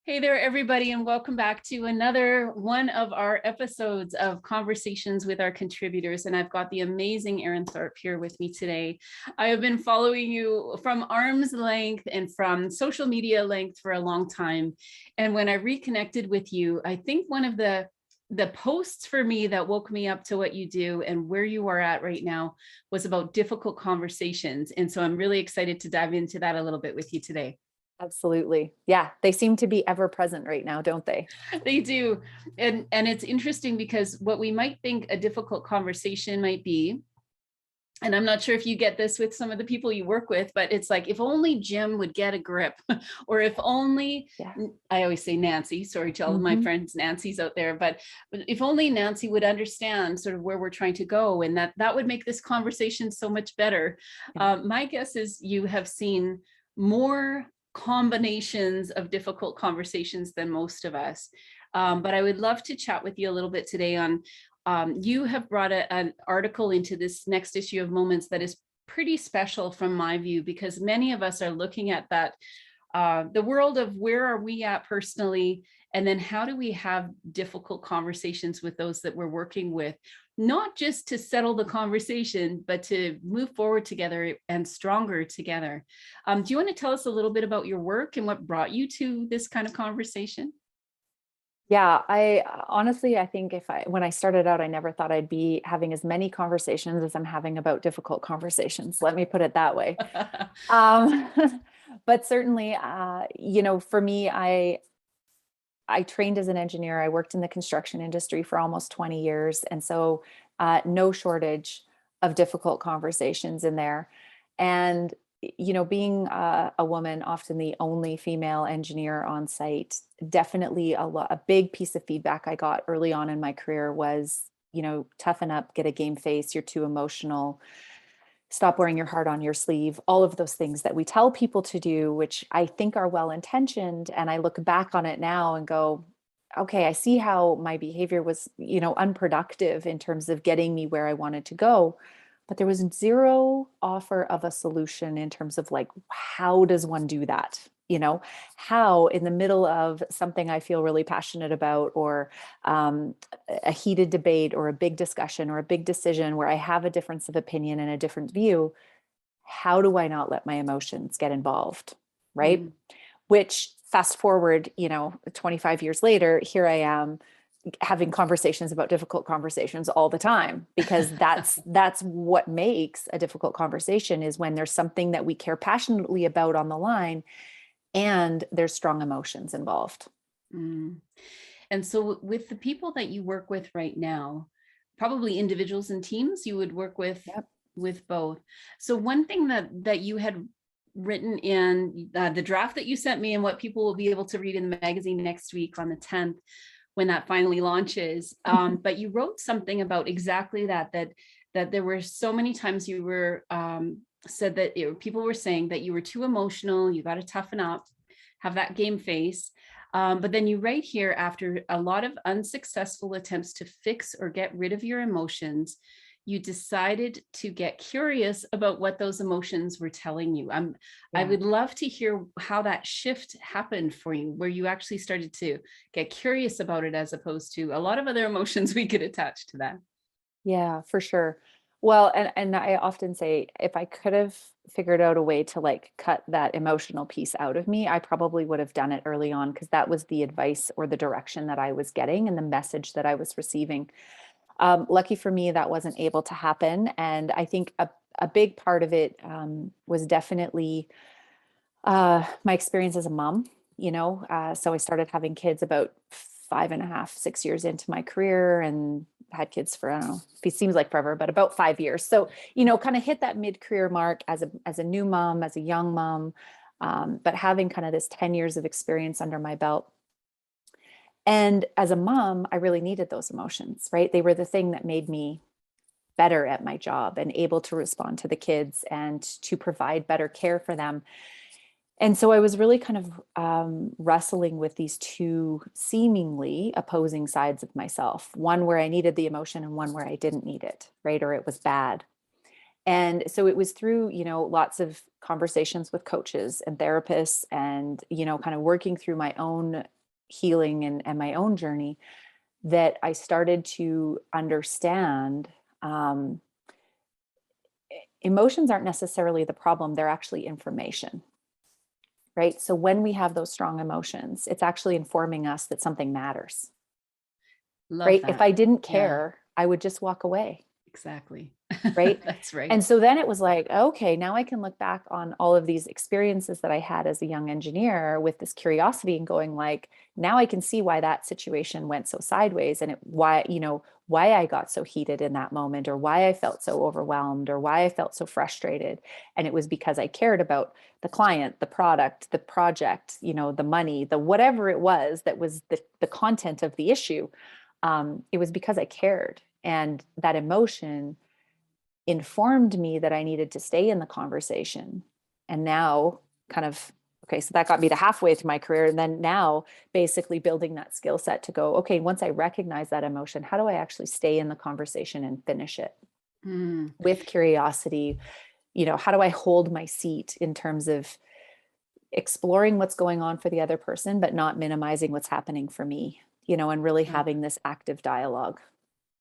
Hey there, everybody, and welcome back to another one of our episodes of Conversations with our Contributors. And I've got the amazing Erin Thorp here with me today. I have been following you from arm's length and from social media length for a long time. And when I reconnected with you, I think one of the posts for me that woke me up to what you do and where you are at right now was about difficult conversations. And so I'm really excited to dive into that a little bit with you today. Absolutely. Yeah, they seem to be ever present right now, don't they? They do. And it's interesting because what we might think a difficult conversation might be, and I'm not sure if you get this with some of the people you work with, but it's like, if only Jim would get a grip, or if only, Yeah. I always say Nancy, sorry to all of my hmm friends, Nancy's out there, but if only Nancy would understand sort of where we're trying to go, and that would make this conversation so much better. Yeah. My guess is you have seen more combinations of difficult conversations than most of us. But I would love to chat with you a little bit today on you have brought an article into this next issue of Moments that is pretty special from my view, because many of us are looking at that, the world of where are we at personally, and then how do we have difficult conversations with those that we're working with, not just to settle the conversation, but to move forward together and stronger together. Do you want to tell us a little bit about your work and what brought you to this kind of conversation? Yeah, I honestly, I think when I started out, I never thought I'd be having as many conversations as I'm having about difficult conversations. Let me put it that way. Um, but certainly, for me, I trained as an engineer. I worked in the construction industry for almost 20 years. And so no shortage of difficult conversations in there. And, being a woman, often the only female engineer on site, definitely a big piece of feedback I got early on in my career was, toughen up, get a game face, you're too emotional, stop wearing your heart on your sleeve, all of those things that we tell people to do, which I think are well intentioned. And I look back on it now and go, okay, I see how my behavior was, unproductive in terms of getting me where I wanted to go. But there was zero offer of a solution in terms of like, how does one do that? How in the middle of something I feel really passionate about, or a heated debate or a big discussion or a big decision where I have a difference of opinion and a different view, how do I not let my emotions get involved? Right. Mm. Which fast forward, 25 years later, here I am having conversations about difficult conversations all the time, because that's what makes a difficult conversation, is when there's something that we care passionately about on the line and there's strong emotions involved. Mm. And so with the people that you work with right now, probably individuals and teams, you would work Yep. with both. So one thing that you had written in the draft that you sent me, and what people will be able to read in the magazine next week on the 10th, when that finally launches. But you wrote something about exactly that there were so many times you were said that people were saying that you were too emotional, you got to toughen up, have that game face. But then you write here, after a lot of unsuccessful attempts to fix or get rid of your emotions, you decided to get curious about what those emotions were telling you. I Yeah. would love to hear how that shift happened for you, where you actually started to get curious about it, as opposed to a lot of other emotions we could attach to that. Yeah, for sure. Well, and I often say, if I could have figured out a way to like cut that emotional piece out of me, I probably would have done it early on, because that was the advice or the direction that I was getting and the message that I was receiving. Lucky for me, that wasn't able to happen. And I think a big part of it was definitely my experience as a mom. So I started having kids about 5.5, 6 years into my career, and had kids for, I don't know, it seems like forever, but about 5 years. So, kind of hit that mid-career mark as a new mom, as a young mom, but having kind of this 10 years of experience under my belt. And as a mom, I really needed those emotions, right? They were the thing that made me better at my job and able to respond to the kids and to provide better care for them. And so I was really kind of wrestling with these two seemingly opposing sides of myself, one where I needed the emotion and one where I didn't need it, right? Or it was bad. And so it was through, lots of conversations with coaches and therapists, and, kind of working through my own healing and my own journey, that I started to understand emotions aren't necessarily the problem, they're actually information, right? So when we have those strong emotions, it's actually informing us that something matters, Love right? If that. I didn't Yeah, care, I would just walk away. exactly. Right. That's right. And so then it was like, okay, now I can look back on all of these experiences that I had as a young engineer with this curiosity and going like, now I can see why that situation went so sideways and why, why I got so heated in that moment, or why I felt so overwhelmed, or why I felt so frustrated. And it was because I cared about the client, the product, the project, the money, the whatever it was that was the content of the issue. It was because I cared. And that emotion informed me that I needed to stay in the conversation. And now, kind of, okay, so that got me to halfway through my career. And then now, basically building that skill set to go, okay, once I recognize that emotion, how do I actually stay in the conversation and finish it Mm. with curiosity? How do I hold my seat in terms of exploring what's going on for the other person, but not minimizing what's happening for me, and really Love having this active dialogue?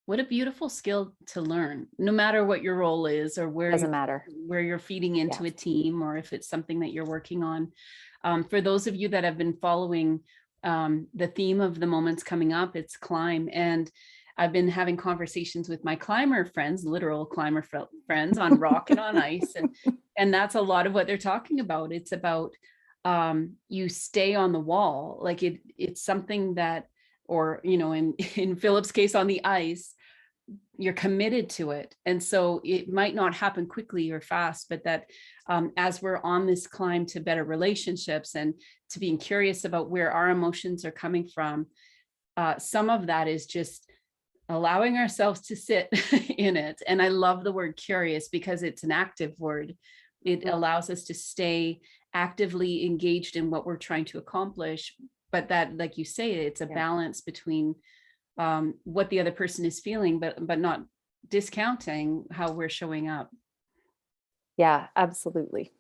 What a beautiful skill to learn, no matter what your role is or Doesn't matter. where you're feeding Yeah. into a team or if it's something that you're working on. For those of you that have been following the theme of the moments coming up, it's climb. And I've been having conversations with my climber friends, literal climber friends on rock and on ice. And that's a lot of what they're talking about. It's about you stay on the wall. Like it's something that, or, in Philip's case on the ice, you're committed to it. And so it might not happen quickly or fast, but that as we're on this climb to better relationships and to being curious about where our emotions are coming from, some of that is just allowing ourselves to sit in it. And I love the word curious because it's an active word. It allows us to stay actively engaged in what we're trying to accomplish. But that, like you say, it's a Yeah. balance between what the other person is feeling, but not discounting how we're showing up. Yeah, absolutely.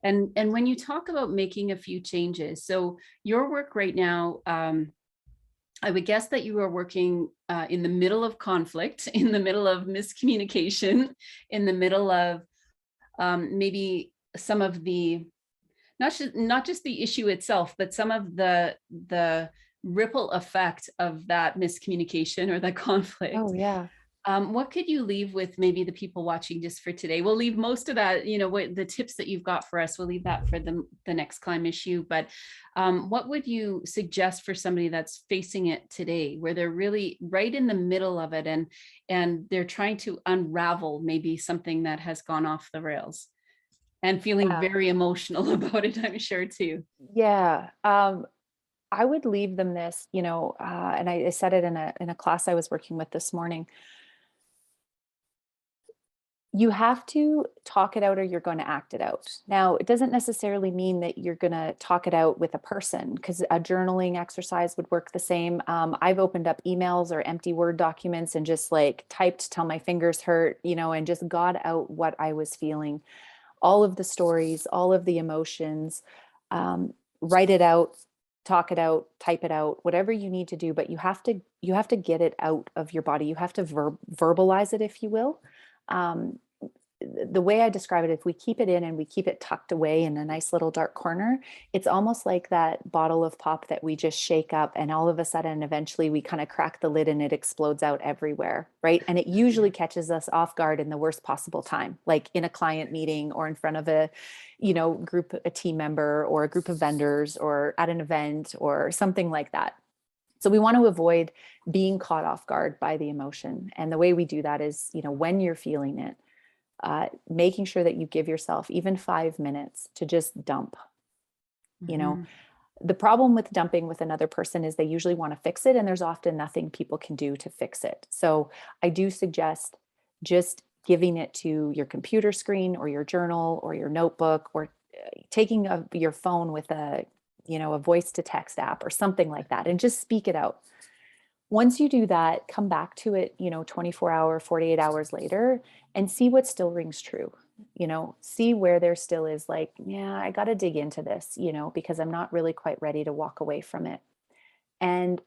And when you talk about making a few changes, so your work right now, I would guess that you are working in the middle of conflict, in the middle of miscommunication, in the middle of maybe some of the not just the issue itself, but some of the ripple effect of that miscommunication or the conflict. Oh, yeah. What could you leave with maybe the people watching just for today? We'll leave most of that, what the tips that you've got for us, we'll leave that for the next climb issue. But what would you suggest for somebody that's facing it today, where they're really right in the middle of it and they're trying to unravel maybe something that has gone off the rails and feeling Yeah. very emotional about it, I'm sure too. Yeah. I would leave them this, and I said it in a class I was working with this morning. You have to talk it out or you're going to act it out. Now, it doesn't necessarily mean that you're going to talk it out with a person, because a journaling exercise would work the same. I've opened up emails or empty Word documents and just like typed till my fingers hurt, and just got out what I was feeling, all of the stories, all of the emotions, write it out, talk it out, type it out, whatever you need to do, but you have to get it out of your body. You have to verbalize it, if you will. Um, the way I describe it, if we keep it in and we keep it tucked away in a nice little dark corner, it's almost like that bottle of pop that we just shake up and all of a sudden, eventually we kind of crack the lid and it explodes out everywhere, right? And it usually catches us off guard in the worst possible time, like in a client meeting or in front of a, group, a team member or a group of vendors or at an event or something like that. So we want to avoid being caught off guard by the emotion. And the way we do that is, when you're feeling it, making sure that you give yourself even 5 minutes to just dump. Mhm. The problem with dumping with another person is they usually want to fix it, and there's often nothing people can do to fix it. So I do suggest just giving it to your computer screen or your journal or your notebook, or taking your phone with a voice to text app or something like that, and just speak it out. Once you do that, come back to it, 24 hour, 48 hours later, and see what still rings true. See where there still is like, yeah, I got to dig into this, because I'm not really quite ready to walk away from it. And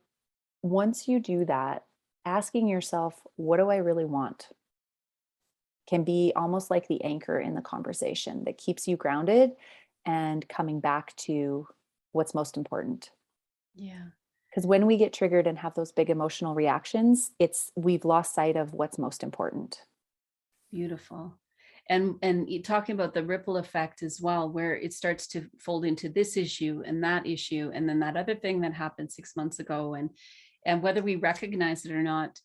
once you do that, asking yourself, what do I really want? Can be almost like the anchor in the conversation that keeps you grounded and coming back to what's most important. Yeah. Because when we get triggered and have those big emotional reactions, we've lost sight of what's most important. Beautiful. And you talking about the ripple effect as well, where it starts to fold into this issue and then that other thing that happened 6 months ago. And whether we recognize it or not,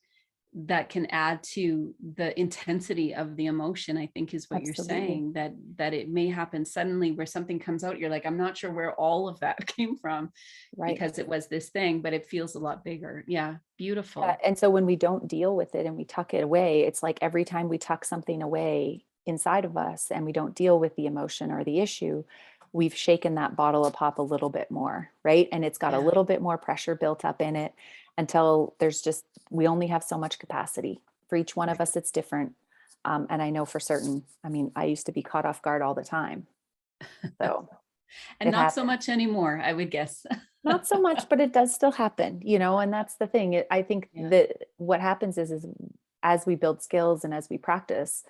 that can add to the intensity of the emotion, I think is what you're Absolutely. saying, that it may happen suddenly where something comes out, you're like, I'm not sure where all of that came from Right. because it was this thing, but it feels a lot bigger. Yeah, Yeah, beautiful. and so when we don't deal with it and we tuck it away, it's like every time we tuck something away inside of us and we don't deal with the emotion or the issue, we've shaken that bottle of pop a little bit more, right? And it's got a Yeah. little bit more pressure built up in it until we only have so much capacity. For each one of us, it's different. And I know for certain, I mean, I used to be caught off guard all the time. So And it not so happened. much anymore, I would guess. Not so much, but it does still happen, and that's the thing. I think Yeah. that what happens is as we build skills and as we practice,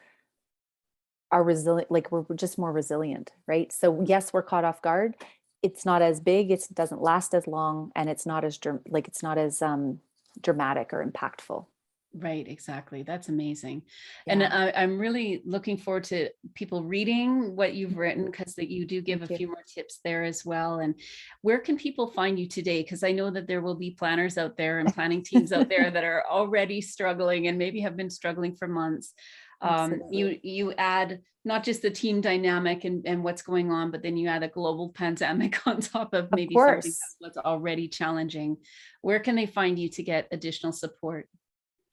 our resilient, like we're just more resilient, right? So yes, we're caught off guard. It's not as big, it doesn't last as long, and it's not as it's not as dramatic or impactful. Right, exactly. That's amazing. And Yeah. I'm really looking forward to people reading what you've written because that you do give a Thank you. few more tips there as well. And where can people find you today? Because I know that there will be planners out there and planning teams out there that are already struggling and maybe have been struggling for months. Absolutely. You add not just the team dynamic and what's going on, but then you add a global pandemic on top of Of maybe something course. that's already challenging. Where can they find you to get additional support?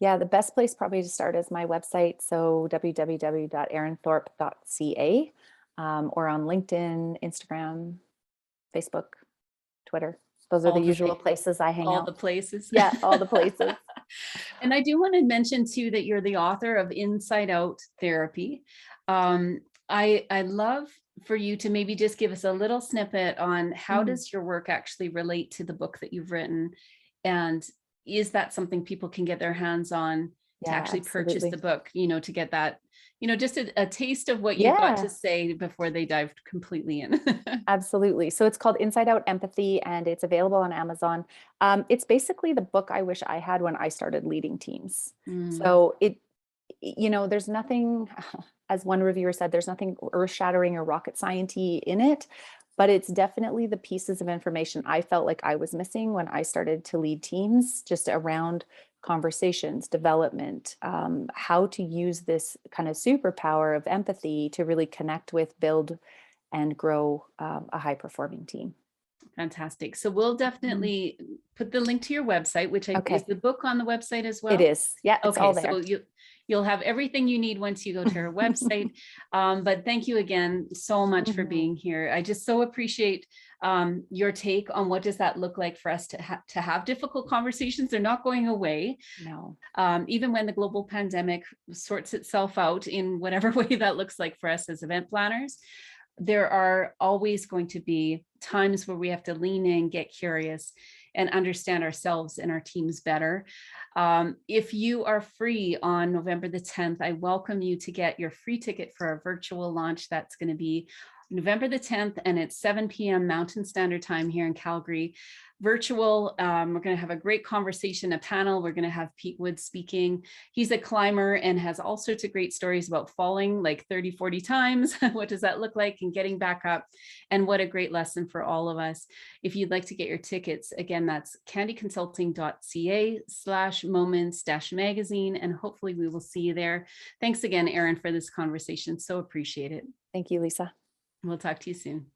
Yeah, the best place probably to start is my website. So www.erinthorp.ca, or on LinkedIn, Instagram, Facebook, Twitter. Those are the All the usual things. places I hang All out. the places. Yeah, all the places. And I do want to mention too that you're the author of Inside Out Therapy. I'd love for you to maybe just give us a little snippet on how Mm. does your work actually relate to the book that you've written, and is that something people can get their hands on to Yeah, actually purchase the absolutely. book? To get that, just a taste of what you've got to Yeah, say before they dive completely in. absolutely. So it's called Inside Out Empathy and it's available on Amazon. It's basically the book I wish I had when I started leading teams. Mm, So there's nothing, as one reviewer said, there's nothing earth shattering or rocket sciencey in it, but it's definitely the pieces of information I felt like I was missing when I started to lead teams, just around conversations, development, how to use this kind of superpower of empathy to really connect with, build, and grow a high performing team. Fantastic. So we'll Mhm. definitely put the link to your website, is Okay, the book on the website as it well? is. Yeah, it's Okay, all so there. you'll have everything you need once you go to her website. But thank you again so much for Mhm. being here. I just so appreciate your take on what does that look like for us to have difficult conversations. They're not going away, No. even when the global pandemic sorts itself out in whatever way that looks like for us as event planners. There are always going to be times where we have to lean in, get curious, and understand ourselves and our teams better. If you are free on November the 10th, I welcome you to get your free ticket for our virtual launch. That's going to be November the 10th, and it's 7 p.m. Mountain Standard Time here in Calgary. Virtual. We're going to have a great conversation, a panel. We're going to have Pete Wood speaking. He's a climber and has all sorts of great stories about falling like 30, 40 times. What does that look like and getting back up? And what a great lesson for all of us. If you'd like to get your tickets, again, that's candyconsulting.ca/moments-magazine. And hopefully we will see you there. Thanks again, Erin, for this conversation. So appreciate it. Thank you, Lisa. We'll talk to you soon.